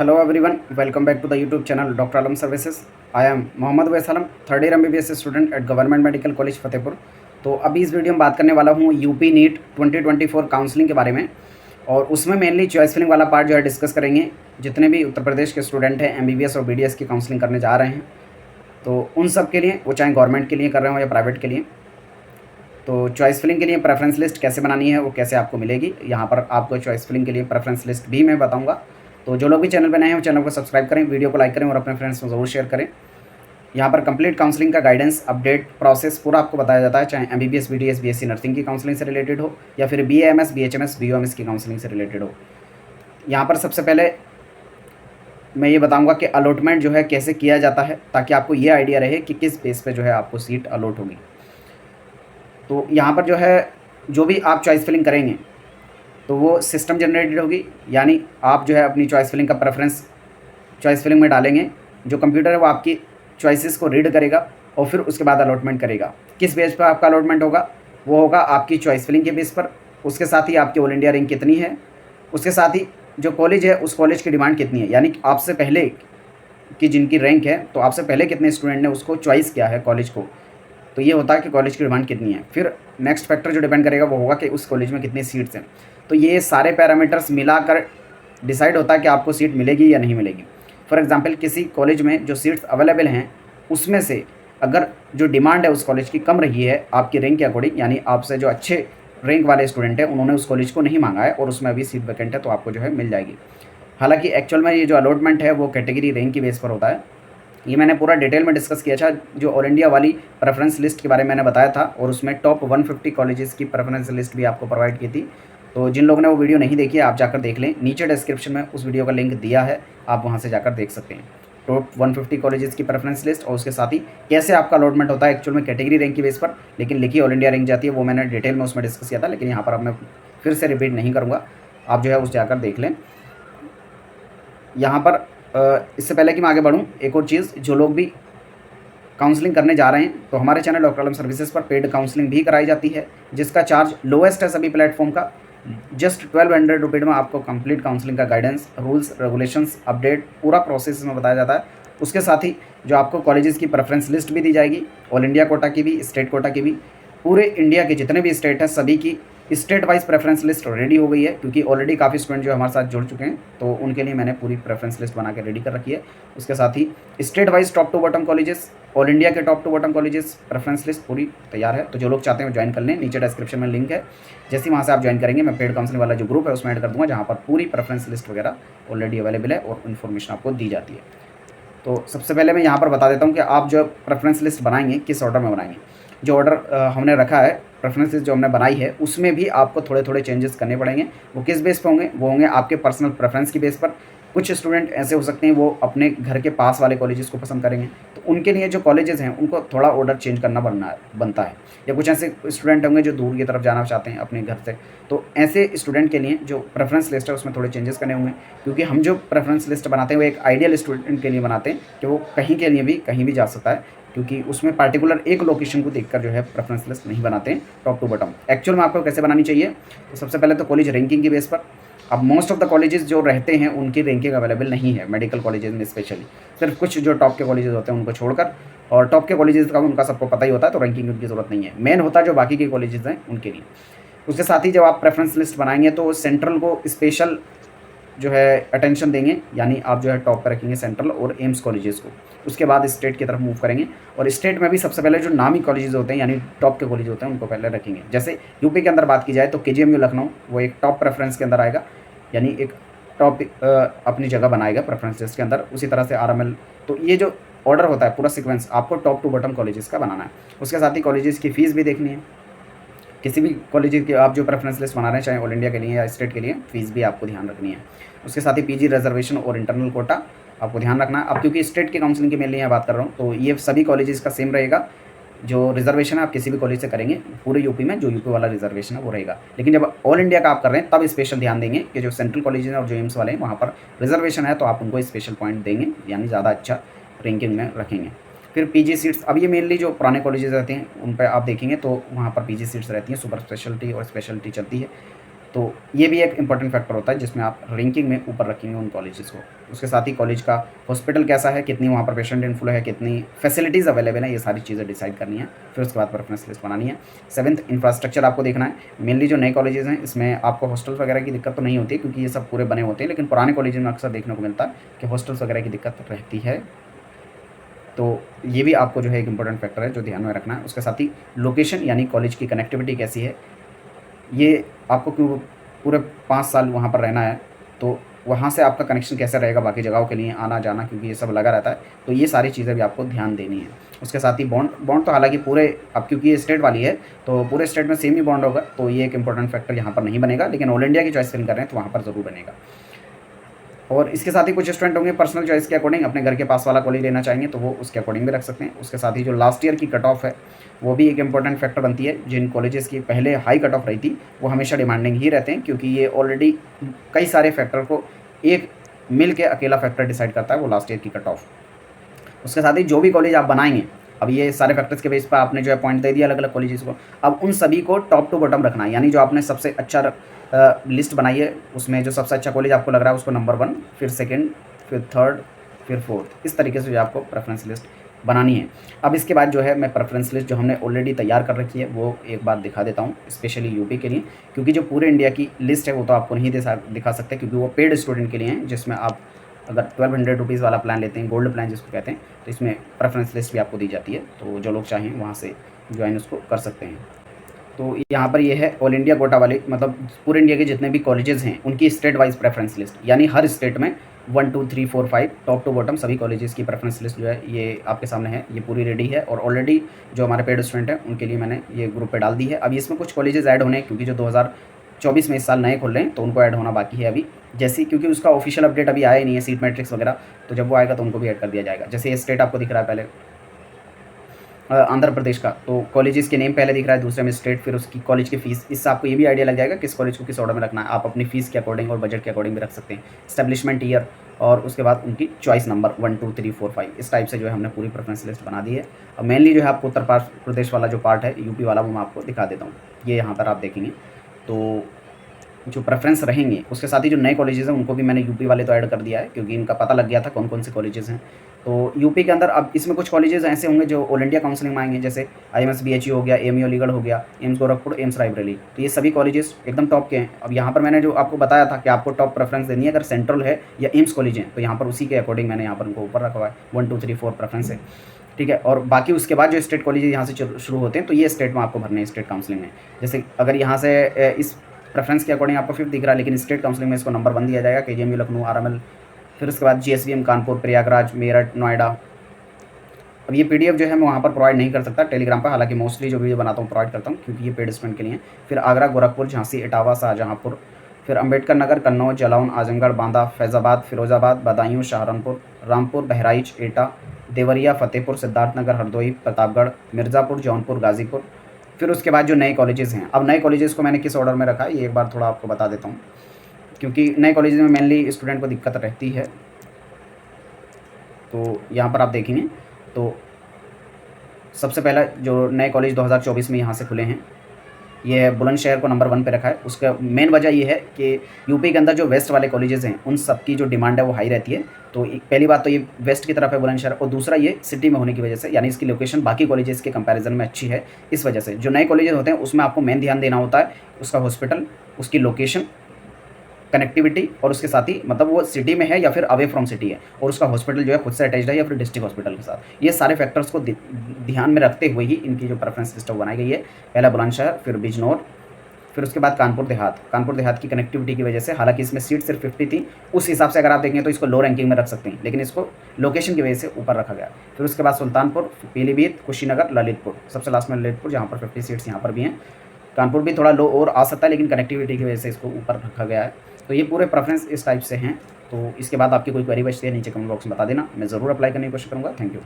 Hello everyone, welcome back to the YouTube channel Dr. Alam Services. I am Mohammad Wais Alam, third year MBBS student at government medical college Fatehpur. तो अभी इस video में बात करने वाला हूँ यूपी नीट 2024 काउंसलिंग के बारे में, और उसमें मेनली चॉइस फिलिंग वाला पार्ट जो है डिस्कस करेंगे। जितने भी उत्तर प्रदेश के स्टूडेंट हैं MBBS और BDS की काउंसलिंग करने जा रहे हैं, तो उन सब के लिए, वो चाहे गवर्नमेंट के लिए कर रहे हो या प्राइवेट के लिए, तो चॉइस फिलिंग के लिए प्रेफरेंस लिस्ट कैसे बनानी है, वो कैसे आपको मिलेगी। यहाँ पर आपको चॉइस फिलिंग के लिए प्रेफरेंस लिस्ट भी मैं बताऊँगा। तो जो लोग भी चैनल पर नए हैं वो चैनल को सब्सक्राइब करें, वीडियो को लाइक करें और अपने फ्रेंड्स को ज़रूर शेयर करें। यहाँ पर कंप्लीट काउंसलिंग का गाइडेंस, अपडेट, प्रोसेस पूरा आपको बताया जाता है, चाहे MBBS, BDS, BSc नर्सिंग की काउंसलिंग से रिलेटेड हो या फिर BAMS, BHMS, BOMS की काउंसलिंग से रिलेटेड हो। यहाँ पर सबसे पहले मैं ये बताऊँगा कि अलॉटमेंट जो है कैसे किया जाता है, ताकि आपको ये आइडिया रहे कि किस बेस पे जो है आपको सीट अलॉट होगी। तो यहाँ पर जो है, जो भी आप चॉइस फिलिंग करेंगे तो वो सिस्टम जनरेटेड होगी, यानी आप जो है अपनी चॉइस फिलिंग का प्रेफरेंस चॉइस फिलिंग में डालेंगे। जो कंप्यूटर है वो आपकी चॉइसेस को रीड करेगा और फिर उसके बाद अलॉटमेंट करेगा। किस बेस पर आपका अलॉटमेंट होगा? वो होगा आपकी चॉइस फिलिंग के बेस पर। उसके साथ ही आपकी ऑल इंडिया रैंक कितनी है, उसके साथ ही जो कॉलेज है उस कॉलेज की डिमांड कितनी है, यानी आपसे पहले की जिनकी रैंक है, तो आपसे पहले कितने स्टूडेंट ने उसको चॉइस किया है कॉलेज को, तो ये होता है कि कॉलेज की डिमांड कितनी है। फिर नेक्स्ट फैक्टर जो डिपेंड करेगा वो होगा कि उस कॉलेज में कितनी सीट्स हैं। तो ये सारे पैरामीटर्स मिलाकर डिसाइड होता है कि आपको सीट मिलेगी या नहीं मिलेगी। फॉर एग्जांपल, किसी कॉलेज में जो सीट्स अवेलेबल हैं उसमें से अगर जो डिमांड है उस कॉलेज की कम रही है आपकी रैंक के अकॉर्डिंग, यानी आपसे जो अच्छे रैंक वाले स्टूडेंट हैं उन्होंने उस कॉलेज को नहीं मांगा है और उसमें अभी सीट वैकेंट है, तो आपको जो है मिल जाएगी। हालांकि एक्चुअल में ये जो अलॉटमेंट है वो कैटेगरी रैंक की बेस पर होता है। ये मैंने पूरा डिटेल में डिस्कस किया था, जो ऑल इंडिया वाली प्रेफरेंस लिस्ट के बारे में मैंने बताया था, और उसमें टॉप 150 कॉलेजेस की प्रेफरेंस लिस्ट भी आपको प्रोवाइड की थी। तो जिन लोगों ने वो वीडियो नहीं देखी है आप जाकर देख लें, नीचे डिस्क्रिप्शन में उस वीडियो का लिंक दिया है, आप वहाँ से जाकर देख सकते हैं। टॉप 150 कॉलेजेस की प्रेफरेंस लिस्ट और उसके साथ ही कैसे आपका अलॉटमेंट होता है एक्चुअल में कैटेगरी रैंक की बेस पर, लेकिन लिखी ऑल इंडिया रैंक जाती है, वो मैंने डिटेल में उसमें डिस्कस किया था, लेकिन यहाँ पर अब मैं फिर से रिपीट नहीं करूँगा, आप जो है उस जाकर देख लें। यहाँ पर इससे पहले कि मैं आगे बढ़ूँ, एक और चीज़, जो लोग भी काउंसलिंग करने जा रहे हैं तो हमारे चैनल डॉक्टर आलम सर्विसेज पर पेड काउंसलिंग भी कराई जाती है, जिसका चार्ज लोएस्ट है सभी प्लेटफॉर्म का। जस्ट 1200 रुपये में आपको कंप्लीट काउंसलिंग का गाइडेंस, रूल्स, रेगुलेशंस, अपडेट पूरा प्रोसेस में बताया जाता है। उसके साथ ही जो आपको कॉलेजेस की प्रेफरेंस लिस्ट भी दी जाएगी, ऑल इंडिया कोटा की भी, स्टेट कोटा की भी, पूरे इंडिया के जितने भी स्टेट हैं सभी की state wise preference list ready हो गई है, क्योंकि ऑलरेडी काफ़ी स्टूडेंट जो हमारे साथ जुड़ चुके हैं, तो उनके लिए मैंने पूरी प्रेफरेंस लिस्ट बना के रेडी कर रखी है। उसके साथ ही state wise top to bottom colleges, all India के top to bottom colleges preference list पूरी तैयार है। तो जो लोग चाहते हैं वो ज्वाइन कर लें, नीचे डिस्क्रिप्शन में लिंक है। जैसे वहाँ से आप ज्वाइन करेंगे, मैं पेड काउंसलिंग वाला जो ग्रुप है उसमें ऐड कर दूँगा, जहाँ पर पूरी प्रेफरेंस लिस्ट वगैरह ऑलरेडी अवेलेबल है और इन्फॉर्मेशन आपको दी जाती है। तो सबसे पहले मैं यहाँ पर बता देता हूँ कि आप जो प्रेफरेंस लिस्ट बनाएंगे किस ऑर्डर में बनाएंगे। जो ऑर्डर हमने रखा है, प्रेफरेंस लिस्ट जो हमने बनाई है, उसमें भी आपको थोड़े थोड़े चेंजेस करने पड़ेंगे। वो किस बेस पर होंगे? वो होंगे आपके पर्सनल प्रेफरेंस की बेस पर। कुछ स्टूडेंट ऐसे हो सकते हैं वो अपने घर के पास वाले कॉलेजेस को पसंद करेंगे, तो उनके लिए जो कॉलेजेस हैं उनको थोड़ा ऑर्डर चेंज करना बनता है। या कुछ ऐसे स्टूडेंट होंगे जो दूर की तरफ जाना चाहते हैं अपने घर से, तो ऐसे स्टूडेंट के लिए जो प्रेफरेंस लिस्ट है उसमें थोड़े चेंजेस करने होंगे। क्योंकि हम जो प्रेफरेंस लिस्ट बनाते हैं वो एक आइडियल स्टूडेंट के लिए बनाते हैं कि वो कहीं के लिए भी कहीं भी जा सकता है, क्योंकि उसमें पार्टिकुलर एक लोकेशन को देखकर जो है प्रेफरेंस लिस्ट नहीं बनाते हैं टॉप टू बॉटम। एक्चुअल में आपको कैसे बनानी चाहिए? तो सबसे पहले तो कॉलेज रैंकिंग की बेस पर। अब मोस्ट ऑफ द कॉलेजेस जो रहते हैं उनकी रैंकिंग अवेलेबल नहीं है मेडिकल कॉलेजेस में, स्पेशली सिर्फ कुछ जो टॉप के कॉलेजेस होते हैं उनको छोड़कर, और टॉप के कॉलेजेस का उनका सबको पता ही होता है, तो रैंकिंग उनकी ज़रूरत नहीं है। मेन होता है जो बाकी के कॉलेजेस हैं उनके लिए। उसके साथ ही जब आप प्रेफरेंस लिस्ट बनाएंगे तो सेंट्रल को स्पेशल जो है अटेंशन देंगे, यानी आप जो है टॉप पर रखेंगे सेंट्रल और एम्स कॉलेजेस को। उसके बाद स्टेट की तरफ मूव करेंगे, और स्टेट में भी सबसे पहले जो नामी कॉलेजेस होते हैं यानी टॉप के कॉलेज होते हैं उनको पहले रखेंगे। जैसे यूपी के अंदर बात की जाए तो KGMU लखनऊ वो एक टॉप प्रेफरेंस के अंदर आएगा, यानी एक टॉप अपनी जगह बनाएगा प्रेफरेंस लिस्ट के अंदर। उसी तरह से RML। तो ये जो ऑर्डर होता है पूरा सीक्वेंस आपको टॉप टू बॉटम कॉलेजेस का बनाना है। उसके साथ ही कॉलेजेस की फ़ीस भी देखनी है। किसी भी कॉलेज की आप जो प्रेफरेंस लिस्ट बना रहे हैं, चाहे ऑल इंडिया के लिए या स्टेट के लिए, फ़ीस भी आपको ध्यान रखनी है। उसके साथ ही PG रिजर्वेशन और इंटरनल कोटा आपको ध्यान रखना है। अब क्योंकि स्टेट की काउंसलिंग की मेनली यहाँ बात कर रहा हूँ, तो ये सभी कॉलेजेस का सेम रहेगा। जो रिजर्वेशन है आप किसी भी कॉलेज से करेंगे पूरे यूपी में, जो यूपी वाला रिजर्वेशन है वो रहेगा। लेकिन जब ऑल इंडिया का आप कर रहे हैं तब स्पेशल ध्यान देंगे कि जो सेंट्रल कॉलेज हैं और जो एम्स वाले हैं वहाँ पर रिजर्वेशन है, तो आप उनको स्पेशल पॉइंट देंगे, यानी ज़्यादा अच्छा रैंकिंग में रखेंगे। फिर PG सीट्स, अब ये मेनली जो पुराने कॉलेजेस रहते हैं उन पर आप देखेंगे तो वहाँ पर PG सीट्स रहती हैं, सुपर स्पेशलिटी और स्पेशलिटी चलती है। तो ये भी एक इंपॉर्टेंट फैक्टर होता है जिसमें आप रैंकिंग में ऊपर रखेंगे उन कॉलेजेस को। उसके साथ ही कॉलेज का हॉस्पिटल कैसा है, कितनी वहाँ पर पेशेंट इनफ्लो है, कितनी फैसिलिटीज़ अवेलेबल है, ये सारी चीज़ें डिसाइड करनी है। फिर उसके बाद प्रेफरेंस लिस्ट बनानी है। 7th इंफ्रास्ट्रक्चर आपको देखना है। मेनली जो नए कॉलेजेस हैं इसमें आपको हॉस्टल्स वगैरह की दिक्कत तो नहीं होती क्योंकि ये सब पूरे बने होते हैं, लेकिन पुराने कॉलेज में अक्सर देखने को मिलता है कि हॉस्टल्स वगैरह की दिक्कत रहती है। तो ये भी आपको जो है एक इंपॉर्टेंट फैक्टर है जो ध्यान में रखना है। उसके साथ ही लोकेशन यानी कॉलेज की कनेक्टिविटी कैसी है, ये आपको क्यों पूरे 5 साल वहाँ पर रहना है, तो वहाँ से आपका कनेक्शन कैसे रहेगा बाकी जगहों के लिए आना जाना, क्योंकि ये सब लगा रहता है। तो ये सारी चीज़ें भी आपको ध्यान देनी है। उसके साथ ही बॉन्ड तो हालांकि पूरे, अब क्योंकि ये स्टेट वाली है तो पूरे स्टेट में सेम ही बॉन्ड होगा, तो ये एक इंपॉर्टेंट फैक्टर यहाँ पर नहीं बनेगा, लेकिन ऑल इंडिया की चॉइस फिल कर रहे हैं तो वहाँ पर ज़रूर बनेगा। और इसके साथ ही कुछ स्टूडेंट होंगे पर्सनल चॉइस के अकॉर्डिंग अपने घर के पास वाला कॉलेज लेना चाहेंगे तो वो उसके अकॉर्डिंग भी रख सकते हैं। उसके साथ ही जो लास्ट ईयर की कट ऑफ है वो भी एक इंपॉर्टेंट फैक्टर बनती है। जिन कॉलेजेस की पहले हाई कट ऑफ रही थी वो हमेशा डिमांडिंग ही रहते हैं, क्योंकि ये ऑलरेडी कई सारे फैक्टर को एक मिल के अकेला फैक्टर डिसाइड करता है, वो लास्ट ईयर की कट ऑफ। उसके साथ ही जो भी कॉलेज आप बनाएंगे, अब ये सारे फैक्टर्स के बेस पर आपने जो है पॉइंट दे दिया अलग अलग कॉलेजेस को, अब उन सभी को टॉप टू बॉटम रखना है। यानी जो आपने सबसे अच्छा लिस्ट बनाई है उसमें जो सबसे अच्छा कॉलेज आपको लग रहा है उसको नंबर 1, फिर सेकंड, फिर थर्ड, फिर फोर्थ, इस तरीके से जो आपको प्रेफरेंस लिस्ट बनानी है। अब इसके बाद जो है मैं प्रेफरेंस लिस्ट जो हमने ऑलरेडी तैयार कर रखी है वो एक बार दिखा देता हूँ, स्पेशली यूपी के लिए, क्योंकि जो पूरे इंडिया की लिस्ट है वो तो आपको नहीं दिखा सकते क्योंकि वो पेड स्टूडेंट के लिए हैं, जिसमें आप अगर 1200 रुपीज़ वाला प्लान लेते हैं, गोल्ड प्लान जिसको कहते हैं, तो इसमें प्रेफरेंस लिस्ट भी आपको दी जाती है। तो जो लोग चाहें वहाँ से ज्वाइन उसको कर सकते हैं। तो यहाँ पर ये है ऑल इंडिया कोटा वाले, मतलब पूरे इंडिया के जितने भी कॉलेजेस हैं उनकी स्टेट वाइज प्रेफरेंस लिस्ट, यानी हर स्टेट में 1 2 3 4 5 टॉप टू बॉटम सभी कॉलेजेस की प्रेफरेंस लिस्ट जो है ये आपके सामने है, ये पूरी रेडी है। और ऑलरेडी जो हमारे पेड स्टूडेंट हैं उनके लिए मैंने ये ग्रुप पे डाल दी है। अभी इसमें कुछ कॉलेजेस ऐड होने हैं क्योंकि जो 2024 में इस साल नए खुल रहे हैं तो उनको ऐड होना बाकी है अभी, जैसे क्योंकि उसका ऑफिशियल अपडेट अभी आया ही नहीं है, सीट मैट्रिक्स वगैरह, तो जब वो आएगा तो उनको भी ऐड कर दिया जाएगा। जैसे ये स्टेट आपको दिख रहा है पहले आंध्र प्रदेश का, तो कॉलेजेस के नेम पहले दिख रहा है, दूसरे में स्टेट, फिर उसकी कॉलेज की फीस। इससे आपको ये भी आइडिया लग जाएगा किस कॉलेज को किस ऑर्डर में रखना है। आप अपनी फीस के अकॉर्डिंग और बजट के अकॉर्डिंग भी रख सकते हैं। एस्टेब्लिशमेंट ईयर और उसके बाद उनकी चॉइस नंबर 1 2 3 4 5, इस टाइप से जो है हमने पूरी प्रेफरेंस लिस्ट बना दी है। अब मेनली जो है आपको उत्तर प्रदेश वाला जो पार्ट है, यूपी वाला, वो मैं आपको दिखा देता हूँ। ये यहाँ पर आप देखेंगे तो जो प्रेफरेंस रहेंगे, उसके साथ ही जो नए कॉलेजेस हैं उनको भी मैंने यूपी वाले तो ऐड कर दिया है क्योंकि इनका पता लग गया था कौन कौन से कॉलेजेस हैं। तो यूपी के अंदर अब इसमें कुछ कॉलेजेस ऐसे होंगे जो ऑल इंडिया काउंसलिंग में आएंगे, जैसे IMS BHU हो गया, AMU अलीगढ़ हो गया, एम्स गोरखपुर, एम्स रायबरेली, तो ये सभी कॉलेजेस एकदम टॉप के हैं। अब यहाँ पर मैंने जो आपको बताया था कि आपको टॉप प्रेफरेंस देनी है अगर सेंट्रल है या एम्स कॉलेज है, तो यहाँ पर उसी के अकॉर्डिंग मैंने यहाँ पर उनको ऊपर रखा हुआ है, 1 2 3 4 प्रेफरेंस है, ठीक है। और बाकी उसके बाद जो स्टेट कॉलेज यहाँ से शुरू होते हैं तो ये स्टेट में आपको भरने हैं स्टेट काउंसलिंग में। जैसे अगर यहाँ से इस प्रेफरेंस के अकॉर्डिंग आपको 5th दिख रहा है, लेकिन स्टेट काउंसलिंग में इसको नंबर 1 दिया जाएगा, KGMU लखनऊ, RML, फिर उसके बाद GSVM कानपुर, प्रयागराज, मेरठ, नोएडा। अब ये PDF जो है मैं वहाँ पर प्रोवाइड नहीं कर सकता टेलीग्राम पर, हालांकि मोस्टली जो वीडियो बनाता हूँ प्रोवाइड करता हूँ क्योंकि ये पेड स्टूडेंट के लिए। फिर आगरा, गोरखपुर, झांसी, इटावा, शाहजहाँपुर, फिर अम्बेडकर नगर, कन्नौज, जालौन, आजमगढ़, बांदा, फैज़ाबाद, फिरोजाबाद, बदायूं, सहारनपुर, रामपुर, बहराइच, एटा, देवरिया, फतेहपुर, सिद्धार्थनगर, हरदोई, प्रतापगढ़, मिर्ज़ापुर, जौनपुर, गाज़ीपुर। फिर उसके बाद जो नए कॉलेजेस हैं, अब नए कॉलेजेस को मैंने किस ऑर्डर में रखा है ये एक बार थोड़ा आपको बता देता हूँ, क्योंकि नए कॉलेजेस में मेनली स्टूडेंट को दिक्कत रहती है। तो यहाँ पर आप देखेंगे तो सबसे पहला जो नए कॉलेज 2024 में यहाँ से खुले हैं, ये है बुलंदशहर को नंबर 1 पे रखा है। उसका मेन वजह ये है कि यूपी के अंदर जो वेस्ट वाले कॉलेजेस हैं उन सब की जो डिमांड है वो हाई रहती है। तो पहली बात तो ये वेस्ट की तरफ है बुलंदशहर, और दूसरा ये सिटी में होने की वजह से, यानी इसकी लोकेशन बाकी कॉलेजेस के कंपैरिजन में अच्छी है। इस वजह से जो नए कॉलेजेस होते हैं उसमें आपको मेन ध्यान देना होता है उसका हॉस्पिटल, उसकी लोकेशन, कनेक्टिविटी, और उसके साथ ही मतलब वो सिटी में है या फिर अवे फ्रॉम सिटी है, और उसका हॉस्पिटल जो है खुद से अटैच्ड है या फिर डिस्ट्रिक्ट हॉस्पिटल के साथ। ये सारे फैक्टर्स को ध्यान में रखते हुए ही इनकी जो प्रेफरेंस लिस्ट बनाई गई है। पहला बुलंदशहर, फिर बिजनौर, फिर उसके बाद कानपुर देहात की कनेक्टिविटी की वजह से, हालांकि इसमें सीट सिर्फ 50 थी, उस हिसाब से अगर आप देखें तो इसको लो रैंकिंग में रख सकते हैं, लेकिन इसको लोकेशन की वजह से ऊपर रखा गया। फिर उसके बाद सुल्तानपुर, पीलीभीत, कुशीनगर, ललितपुर, सबसे लास्ट में ललितपुर जहाँ पर 50 सीट्स यहाँ पर भी हैं। कानपुर भी थोड़ा लो और आ सकता है, लेकिन कनेक्टिविटी की वजह से इसको ऊपर रखा गया है। तो ये पूरे प्रेफरेंस इस टाइप से हैं। तो इसके बाद आपकी कोई क्वेरी बचती है नीचे कमेंट बॉक्स में बता देना, मैं ज़रूर अप्लाई करने की कोशिश करूँगा। Thank you.